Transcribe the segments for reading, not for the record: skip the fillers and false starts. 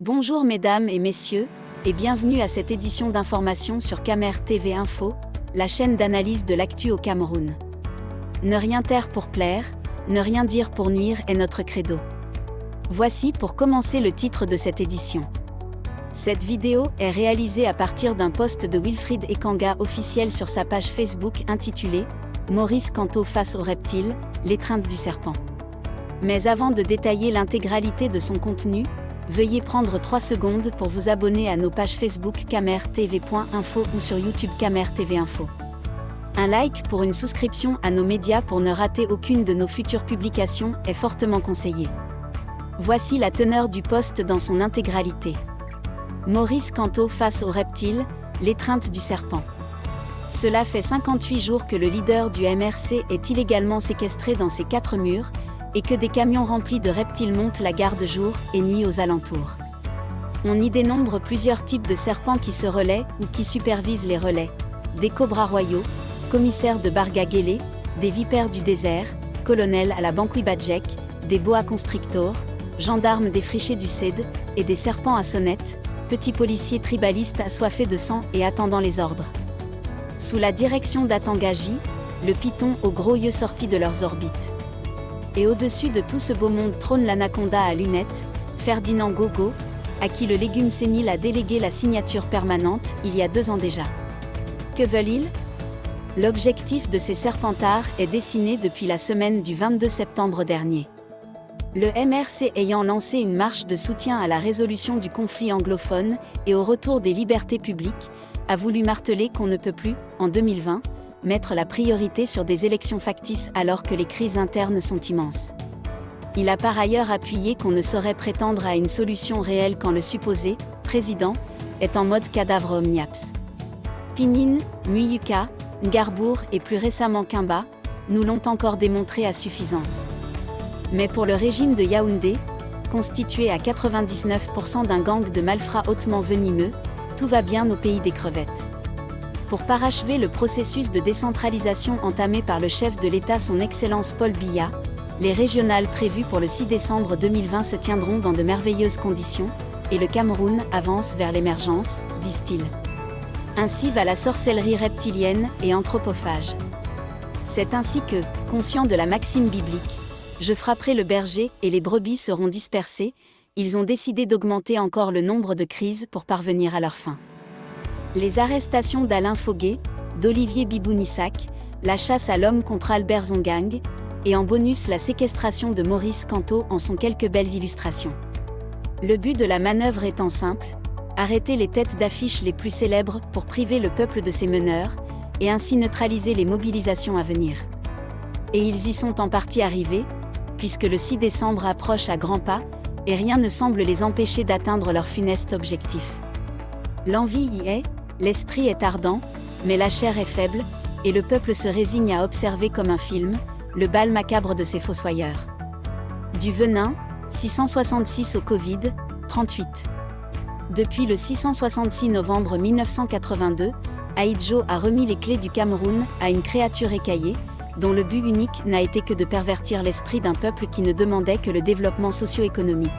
Bonjour mesdames et messieurs, et bienvenue à cette édition d'information sur Camer TV Info, la chaîne d'analyse de l'actu au Cameroun. Ne rien taire pour plaire, ne rien dire pour nuire est notre credo. Voici pour commencer le titre de cette édition. Cette vidéo est réalisée à partir d'un post de Wilfried Ekanga officiel sur sa page Facebook intitulée « Maurice Kamto face aux reptiles, l'étreinte du serpent ». Mais avant de détailler l'intégralité de son contenu, veuillez prendre 3 secondes pour vous abonner à nos pages Facebook camertv.info ou sur YouTube Camer TV Info. Un like pour une souscription à nos médias pour ne rater aucune de nos futures publications est fortement conseillé. Voici la teneur du post dans son intégralité. Maurice Kamto face aux reptiles, l'étreinte du serpent. Cela fait 58 jours que le leader du MRC est illégalement séquestré dans ses 4 murs, et que des camions remplis de reptiles montent la garde jour et nuit aux alentours. On y dénombre plusieurs types de serpents qui se relaient ou qui supervisent les relais, des cobras royaux, commissaires de Barga-Guélé, des vipères du désert, colonels à la Bankui Badjek, des boa constrictors, gendarmes défrichés du CED, et des serpents à sonnette, petits policiers tribalistes assoiffés de sang et attendant les ordres. Sous la direction d'Atangaji, le python aux gros yeux sortis de leurs orbites. Et au-dessus de tout ce beau monde trône l'anaconda à lunettes, Ferdinand Gogo, à qui le légume sénile a délégué la signature permanente il y a 2 ans déjà. Que veulent-ils ? L'objectif de ces serpentards est dessiné depuis la semaine du 22 septembre dernier. Le MRC ayant lancé une marche de soutien à la résolution du conflit anglophone et au retour des libertés publiques, a voulu marteler qu'on ne peut plus, en 2020, mettre la priorité sur des élections factices alors que les crises internes sont immenses. Il a par ailleurs appuyé qu'on ne saurait prétendre à une solution réelle quand le supposé président est en mode cadavre omniaps. Pinine, Muyuka, Ngarbour et plus récemment Kimba nous l'ont encore démontré à suffisance. Mais pour le régime de Yaoundé, constitué à 99% d'un gang de malfrats hautement venimeux, tout va bien au pays des crevettes. Pour parachever le processus de décentralisation entamé par le chef de l'État son Excellence Paul Biya, les régionales prévues pour le 6 décembre 2020 se tiendront dans de merveilleuses conditions, et le Cameroun avance vers l'émergence, disent-ils. Ainsi va la sorcellerie reptilienne et anthropophage. C'est ainsi que, conscients de la maxime biblique, « Je frapperai le berger et les brebis seront dispersées », ils ont décidé d'augmenter encore le nombre de crises pour parvenir à leur fin. Les arrestations d'Alain Foguet, d'Olivier Bibounissac, la chasse à l'homme contre Albert Zongang, et en bonus la séquestration de Maurice Kamto en sont quelques belles illustrations. Le but de la manœuvre étant simple, arrêter les têtes d'affiche les plus célèbres pour priver le peuple de ses meneurs, et ainsi neutraliser les mobilisations à venir. Et ils y sont en partie arrivés, puisque le 6 décembre approche à grands pas, et rien ne semble les empêcher d'atteindre leur funeste objectif. L'envie y est, l'esprit est ardent, mais la chair est faible, et le peuple se résigne à observer comme un film, le bal macabre de ces fossoyeurs. Du venin, 666 au Covid, 38. Depuis le 666 novembre 1982, Ahidjo a remis les clés du Cameroun à une créature écaillée, dont le but unique n'a été que de pervertir l'esprit d'un peuple qui ne demandait que le développement socio-économique.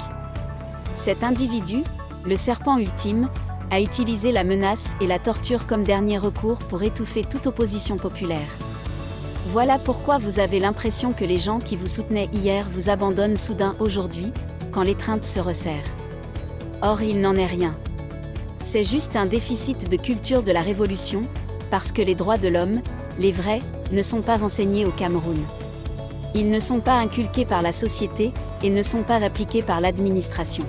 Cet individu, le serpent ultime, a utilisé la menace et la torture comme dernier recours pour étouffer toute opposition populaire. Voilà pourquoi vous avez l'impression que les gens qui vous soutenaient hier vous abandonnent soudain aujourd'hui, quand l'étreinte se resserre. Or il n'en est rien. C'est juste un déficit de culture de la révolution, parce que les droits de l'homme, les vrais, ne sont pas enseignés au Cameroun. Ils ne sont pas inculqués par la société, et ne sont pas appliqués par l'administration.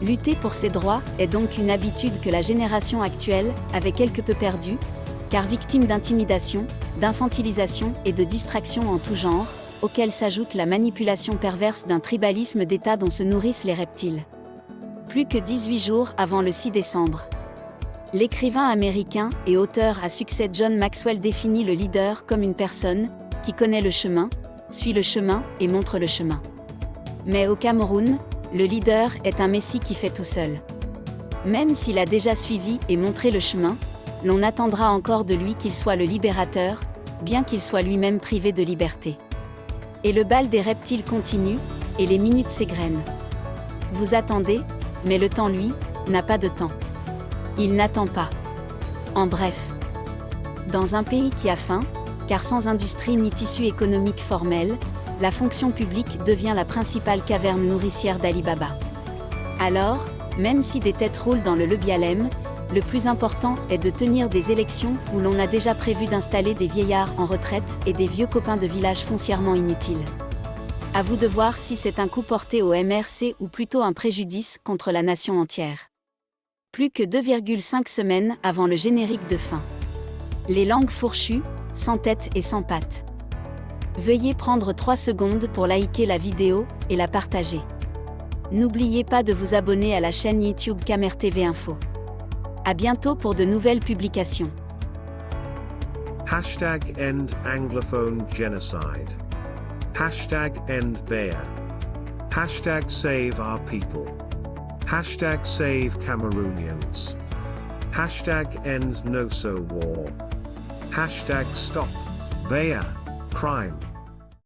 Lutter pour ces droits est donc une habitude que la génération actuelle avait quelque peu perdue, car victime d'intimidation, d'infantilisation et de distraction en tout genre, auxquelles s'ajoute la manipulation perverse d'un tribalisme d'État dont se nourrissent les reptiles. Plus que 18 jours avant le 6 décembre. L'écrivain américain et auteur à succès John Maxwell définit le leader comme une personne qui connaît le chemin, suit le chemin et montre le chemin. Mais au Cameroun, le leader est un messie qui fait tout seul. Même s'il a déjà suivi et montré le chemin, l'on attendra encore de lui qu'il soit le libérateur, bien qu'il soit lui-même privé de liberté. Et le bal des reptiles continue, et les minutes s'égrènent. Vous attendez, Mais le temps, lui, n'a pas de temps. Il n'attend pas. En bref. Dans un pays qui a faim, car sans industrie ni tissu économique formel, la fonction publique devient la principale caverne nourricière d'Alibaba. Alors, même si des têtes roulent dans le Lebialem, le plus important est de tenir des élections où l'on a déjà prévu d'installer des vieillards en retraite et des vieux copains de village foncièrement inutiles. À vous de voir si c'est un coup porté au MRC ou plutôt un préjudice contre la nation entière. Plus que 2,5 semaines avant le générique de fin. Les langues fourchues, sans tête et sans pattes. Veuillez prendre 3 secondes pour liker la vidéo et la partager. N'oubliez pas de vous abonner à la chaîne YouTube Camer TV Info. À bientôt pour de nouvelles publications. Hashtag end Anglophone genocide. Hashtag end Bayer. Hashtag save our people. Hashtag save Cameroonians. Hashtag end NoSo war. Hashtag stop Bayer crime.